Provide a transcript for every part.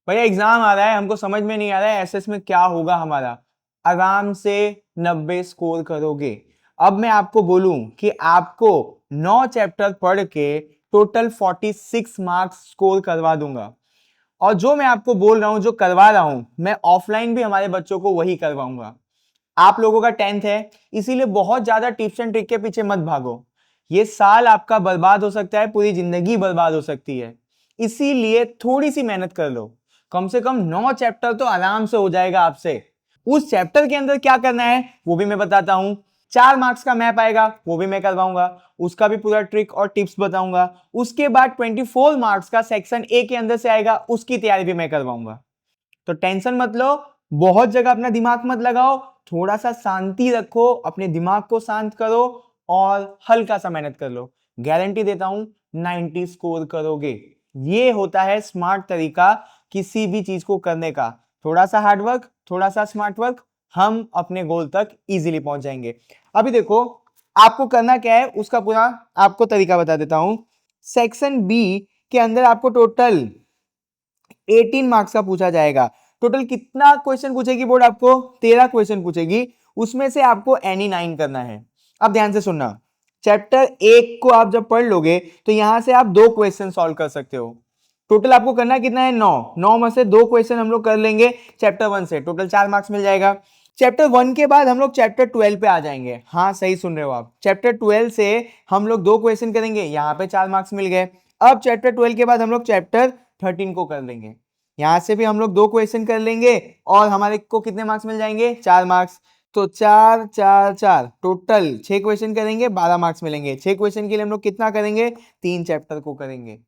भैया एग्जाम आ रहा है, हमको समझ में नहीं आ रहा है एसएस में क्या होगा हमारा। आराम से 90 स्कोर करोगे। अब मैं आपको बोलूं कि आपको 9 चैप्टर पढ़ के टोटल 46 मार्क्स स्कोर करवा दूंगा। और जो मैं आपको बोल रहा हूं, जो करवा रहा हूं, मैं ऑफलाइन भी हमारे बच्चों को वही करवाऊंगा। आप लोगों का 10th है, इसीलिए बहुत ज्यादा टिप्स एंड ट्रिक के पीछे मत भागो। ये साल आपका बर्बाद हो सकता है, पूरी जिंदगी बर्बाद हो सकती है। इसीलिए थोड़ी सी मेहनत कर लो। कम से कम 9 चैप्टर तो आराम से हो जाएगा आपसे। उस चैप्टर के अंदर क्या करना है वो भी मैं बताता हूं। 4 मार्क्स का मैप आएगा, वो भी मैं करवाऊंगा। उसका भी पूरा ट्रिक और टिप्स बताऊंगा। उसके बाद 24 मार्क्स का सेक्शन ए के अंदर से आएगा, उसकी तैयारी भी मैं करवाऊंगा। तो टेंशन मत लो, बहुत जगह अपना दिमाग मत लगाओ। थोड़ा सा शांति रखो, अपने दिमाग को शांत करो और हल्का सा मेहनत कर लो। गारंटी देता हूं 90 स्कोर करोगे। ये होता है स्मार्ट तरीका किसी भी चीज को करने का। थोड़ा सा हार्डवर्क, थोड़ा सा स्मार्ट वर्क, हम अपने गोल तक इजीली पहुंच जाएंगे। अभी देखो, आपको करना क्या है उसका पूरा आपको तरीका बता देता हूं। सेक्शन बी के अंदर आपको टोटल 18 मार्क्स का पूछा जाएगा। टोटल कितना क्वेश्चन पूछेगी बोर्ड आपको? 13 क्वेश्चन पूछेगी। उसमें से आपको एनी 9 करना है। अब ध्यान से सुनना, चैप्टर 1 को आप जब पढ़ लोगे तो यहां से आप 2 क्वेश्चन सॉल्व कर सकते हो। टोटल आपको करना कितना है? 9 में से 2 क्वेश्चन हम लोग कर लेंगे चैप्टर 1 से, टोटल 4 मार्क्स मिल जाएगा। चैप्टर 1 के बाद हम लोग चैप्टर 12 पे आ जाएंगे। हाँ सही सुन रहे हो आप, चैप्टर 12 से हम लोग 2 क्वेश्चन करेंगे, यहां पे 4 मार्क्स मिल गए। अब चैप्टर 12 के बाद हम लोग चैप्टर 13 को कर लेंगे, यहां से भी हम लोग 2 क्वेश्चन कर लेंगे और हमारे को कितने मार्क्स मिल जाएंगे? 4 मार्क्स। तो 4 4 4 टोटल 6 क्वेश्चन करेंगे, 12 मार्क्स मिलेंगे। 6 क्वेश्चन के लिए हम लोग कितना करेंगे? 3 चैप्टर को करेंगे।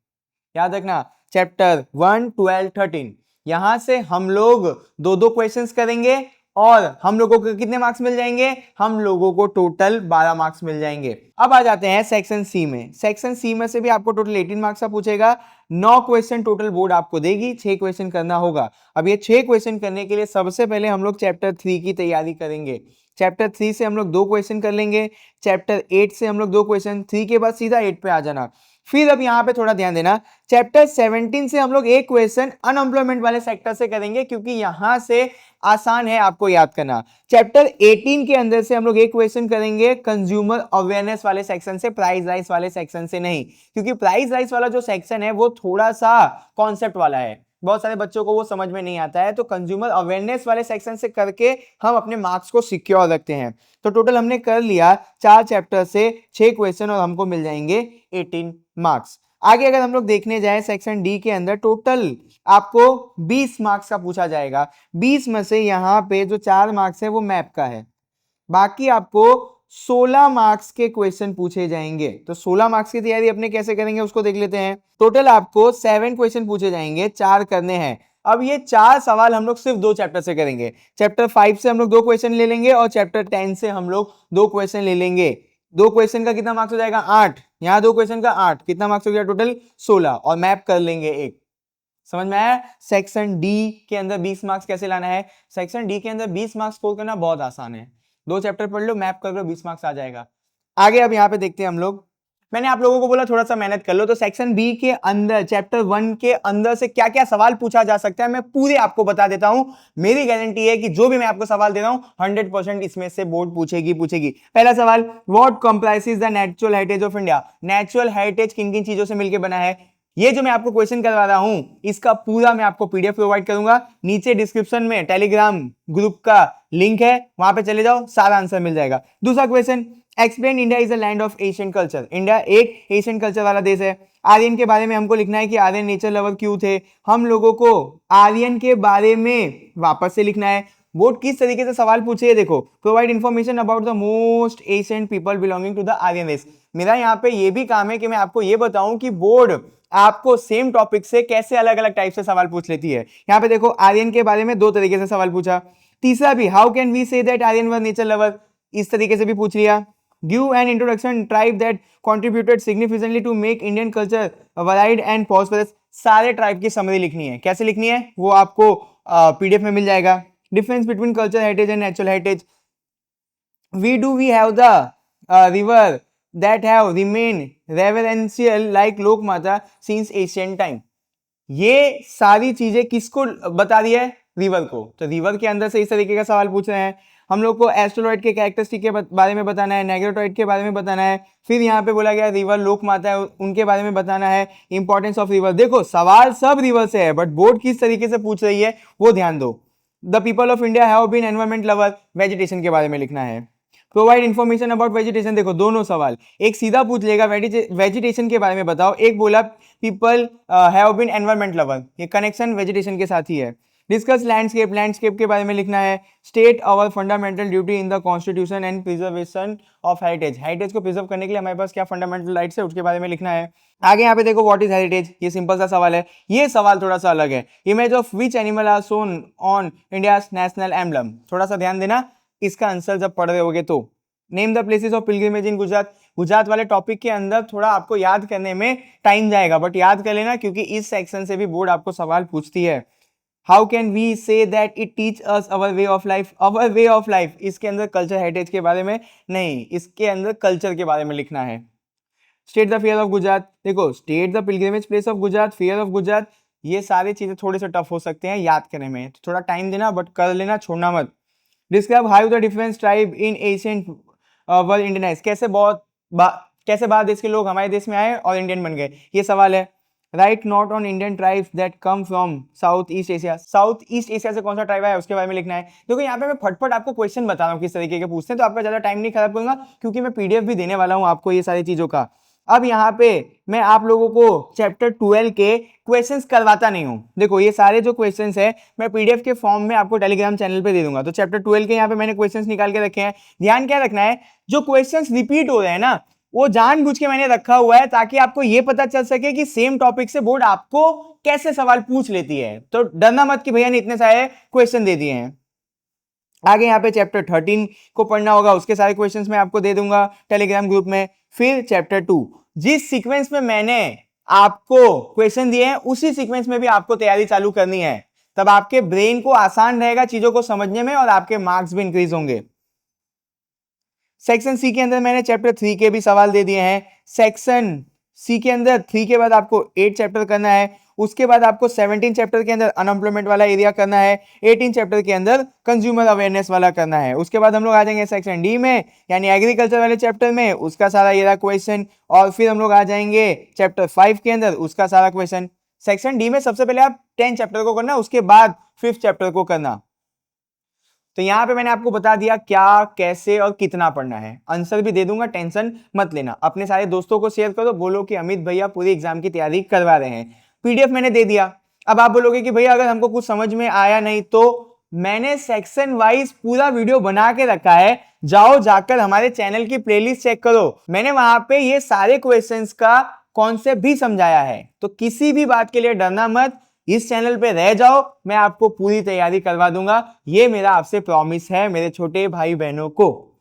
याद रखना, चैप्टर 1 12 13 यहां से हम लोग 2 क्वेश्चंस करेंगे और हम लोगों को कितने मार्क्स मिल जाएंगे? हम लोगों को टोटल 12 मार्क्स मिल जाएंगे। अब आ जाते हैं सेक्शन सी में। सेक्शन सी में से भी आपको टोटल 18 मार्क्स का पूछेगा। 9 क्वेश्चन टोटल बोर्ड आपको देगी, 6 क्वेश्चन करना होगा। अब ये 6 क्वेश्चन करने के लिए सबसे पहले हम लोग चैप्टर 3 की तैयारी करेंगे। चैप्टर 3 से हम लोग 2 क्वेश्चन कर लेंगे। चैप्टर 8 से हम लोग 2 क्वेश्चन, 3 के बाद सीधा 8 पे आ जाना। फिर अब यहां पे थोड़ा ध्यान देना, चैप्टर 17 से हम लोग एक क्वेश्चन अनएम्प्लॉयमेंट वाले सेक्टर से करेंगे, क्योंकि यहां से आसान है आपको याद करना। चैप्टर 18 के अंदर से हम लोग एक क्वेश्चन करेंगे कंज्यूमर अवेयरनेस वाले सेक्शन से, प्राइस राइस वाले सेक्शन से नहीं, क्योंकि प्राइस राइस वाला जो सेक्शन है वो थोड़ा सा कॉन्सेप्ट वाला है, बहुत सारे बच्चों को वो समझ में नहीं आता है। तो कंज्यूमर अवेयरनेस वाले सेक्शन से करके हम अपने मार्क्स को सिक्योर रखते हैं। तो टोटल हमने कर लिया 4 चैप्टर से 6 क्वेश्चन और हमको मिल जाएंगे 18 मार्क्स। आगे अगर हम लोग देखने जाए सेक्शन डी के अंदर, टोटल आपको 20 मार्क्स का पूछा जाएगा। 20 में से यहाँ पे जो 4 मार्क्स है वो मैप का है, बाकी आपको 16 मार्क्स के क्वेश्चन पूछे जाएंगे। तो 16 मार्क्स की तैयारी अपने कैसे करेंगे उसको देख लेते हैं। टोटल आपको 7 क्वेश्चन पूछे जाएंगे, 4 करने हैं। अब ये 4 सवाल हम लोग सिर्फ 2 चैप्टर से करेंगे। चैप्टर 5 से हम लोग 2 क्वेश्चन ले लेंगे और चैप्टर 10 से हम लोग 2 क्वेश्चन ले लेंगे। 2 क्वेश्चन का कितना मार्क्स हो जाएगा? 8। यहाँ 2 क्वेश्चन का 8, कितना मार्क्स हो गया टोटल? 16, और मैप कर लेंगे एक। समझ में आया? सेक्शन डी के अंदर 20 मार्क्स कैसे लाना है? सेक्शन डी के अंदर 20 मार्क्स स्कोर करना बहुत आसान है। 2 चैप्टर पढ़ लो, मैप कर लो, 20 मार्क्स आ जाएगा। आगे अब यहाँ पे देखते हैं हम लोग। मैंने आप लोगों को बोला थोड़ा सा मेहनत कर लो, तो सेक्शन बी के अंदर चैप्टर 1 के अंदर से क्या क्या सवाल पूछा जा सकता है मैं पूरे आपको बता देता हूं। मेरी गारंटी है कि जो भी मैं आपको सवाल दे रहा हूं 100% इसमें से बोर्ड पूछेगी पूछेगी। पहला सवाल, what comprises the natural heritage of India? Natural heritage किन किन चीजों से मिलकर बना है? ये जो मैं आपको क्वेश्चन करवा रहा हूं इसका पूरा मैं आपको पीडीएफ प्रोवाइड करूंगा। नीचे डिस्क्रिप्शन में टेलीग्राम ग्रुप का लिंक है, वहां पे चले जाओ, सारा आंसर मिल जाएगा। दूसरा question, explain India is a land of Asian culture. India एक एशियन कल्चर वाला देश है। आर्यन के बारे में हमको लिखना है कि आर्यन नेचर लवर क्यों थे। हम लोगों को आर्यन के बारे में वापस से लिखना है। बोर्ड किस तरीके से सवाल पूछे देखो, provide information about the most ancient people belonging to the Aryan race. मेरा यहाँ पे ये भी काम है कि मैं आपको ये बताऊं कि बोर्ड आपको सेम टॉपिक से कैसे अलग अलग टाइप से सवाल पूछ लेती है। यहाँ पे देखो, आर्यन के बारे में 2 तरीके से सवाल पूछा। तीसरा भी, how can we say that Aryan were nature lover, इस तरीके से भी पूछ लिया। Give an introduction tribe that contributed significantly to make Indian culture varied and prosperous. सारे ट्राइब की समरी लिखनी है। कैसे लिखनी है वो आपको पीडीएफ में मिल जाएगा। Difference between culture heritage and natural heritage, we have the river that have remained reverential like Lok Mata since ancient time. ये सारी चीजें किसको बता रही है? रिवर को। तो रिवर के अंदर से इस तरीके का सवाल पूछ रहे हैं। हम लोग को एस्ट्रोलॉइड के कैरेक्टरिस्टिक के बारे में बताना है, नेग्रेटॉइड के बारे में बताना है, फिर यहाँ पे बोला गया रिवर लोक माता है उनके बारे में बताना है, इंपॉर्टेंस ऑफ रिवर। देखो सवाल सब रिवर से है, बट बोर्ड किस तरीके से पूछ रही है वो ध्यान दो। The people of India have been environment lover, vegetation के बारे में लिखना है। प्रोवाइड इन्फॉर्मेशन अबाउट वेजिटेशन, देखो दोनों सवाल, एक सीधा पूछ लेगा वेजिटेशन के बारे में बताओ, एक बोला people have been environment lover, ये कनेक्शन वेजिटेशन के साथ ही है। डिस्कस लैंडस्केप, लैंडस्केप के बारे में लिखना है। State our fundamental duty in the constitution and preservation of heritage, heritage को प्रिजर्व करने के लिए हमारे पास क्या फंडामेंटल राइट्स है उसके बारे में लिखना है। आगे यहाँ पे देखो व्हाट इज हेरिटेज, ये सिंपल सा सवाल है। ये सवाल थोड़ा सा अलग है। Image of which animal are shown on India's national emblem, थोड़ा सा ध्यान देना, इसका आंसर जब पढ़ रहे होगे तो। Name the places of pilgrimage in Gujarat, Gujarat वाले टॉपिक के अंदर थोड़ा आपको याद करने में टाइम जाएगा, बट याद कर लेना क्योंकि इस सेक्शन से भी बोर्ड आपको सवाल पूछती है। How can we say that it teach us our way of life, our way of life, इसके अंदर कल्चर हेरिटेज के बारे में नहीं, इसके अंदर कल्चर के बारे में लिखना है। State the fair of Gujarat, देखो state the pilgrimage place of Gujarat, fair of Gujarat, ये सारी चीजें थोड़े से टफ हो सकते हैं याद करने में, तो थोड़ा टाइम देना बट कर लेना, छोड़ना मत। Describe how the difference tribe in ancient world Indianise, कैसे बाहर देश के लोग हमारे देश में आए और इंडियन बन गए, ये सवाल है। Right not on Indian tribes that come from south east Asia, south east Asia से कौन सा ट्राइब है उसके बारे में लिखना है। देखो यहाँ पे मैं फटफट आपको क्वेश्चन बता रहा हूँ किस तरीके के पूछते हैं, तो आपका ज्यादा टाइम नहीं खराब करूंगा क्योंकि मैं पीडीएफ भी देने वाला हूँ आपको ये सारी चीजों का। अब यहाँ पे मैं आप लोगों को चैप्टर 12 के क्वेश्चंस करवाता नहीं हूँ। देखो ये सारे जो क्वेश्चंस है मैं पीडीएफ के फॉर्म में आपको टेलीग्राम चैनल पे दे दूंगा। तो चैप्टर 12 के यहाँ पे मैंने क्वेश्चंस निकाल के रखे हैं। ध्यान क्या रखना है, जो क्वेश्चंस रिपीट हो रहे हैं ना वो जानबूझ के मैंने रखा हुआ है ताकि आपको ये पता चल सके कि सेम टॉपिक से बोर्ड आपको कैसे सवाल पूछ लेती है। तो डरना मत कि भैया ने इतने सारे क्वेश्चन दे दिए हैं। आगे यहाँ पे चैप्टर 13 को पढ़ना होगा, उसके सारे क्वेश्चंस मैं आपको दे दूंगा टेलीग्राम ग्रुप में। फिर चैप्टर 2, जिस सीक्वेंस में मैंने आपको क्वेश्चन दिए हैं उसी सीक्वेंस में भी आपको तैयारी चालू करनी है, तब आपके ब्रेन को आसान रहेगा चीजों को समझने में और आपके मार्क्स भी इंक्रीज होंगे। सेक्शन सी के अंदर मैंने चैप्टर 3 के भी सवाल दे दिए हैं। सेक्शन सी के अंदर 3 के बाद आपको 8 चैप्टर करना है, उसके बाद आपको 17 चैप्टर के अंदर अनएम्प्लॉयमेंट वाला एरिया करना है, 18 चैप्टर के अंदर कंज्यूमर अवेयरनेस वाला करना है। उसके बाद हम लोग आ जाएंगे सेक्शन डी में यानी एग्रीकल्चर वाले चैप्टर में, उसका सारा ये रहा क्वेश्चन, और फिर हम लोग आ जाएंगे चैप्टर 5 के अंदर, उसका सारा क्वेश्चन। सेक्शन डी में सबसे पहले आप 10 चैप्टर को करना, उसके बाद 5th चैप्टर को करना। तो यहाँ पे मैंने आपको बता दिया क्या कैसे और कितना पढ़ना है, आंसर भी दे दूंगा, टेंशन मत लेना। अपने सारे दोस्तों को शेयर करो, बोलो कि अमित भैया पूरी एग्जाम की तैयारी करवा रहे हैं। पीडीएफ मैंने दे दिया। अब आप बोलोगे कि भैया अगर हमको कुछ समझ में आया नहीं, तो मैंने सेक्शन वाइज पूरा वीडियो बना के रखा है, जाओ जाकर हमारे चैनल की प्लेलिस्ट चेक करो, मैंने वहां पे ये सारे क्वेश्चंस का कॉन्सेप्ट भी समझाया है। तो किसी भी बात के लिए डरना मत, इस चैनल पे रह जाओ, मैं आपको पूरी तैयारी करवा दूंगा, ये मेरा आपसे प्रॉमिस है मेरे छोटे भाई बहनों को।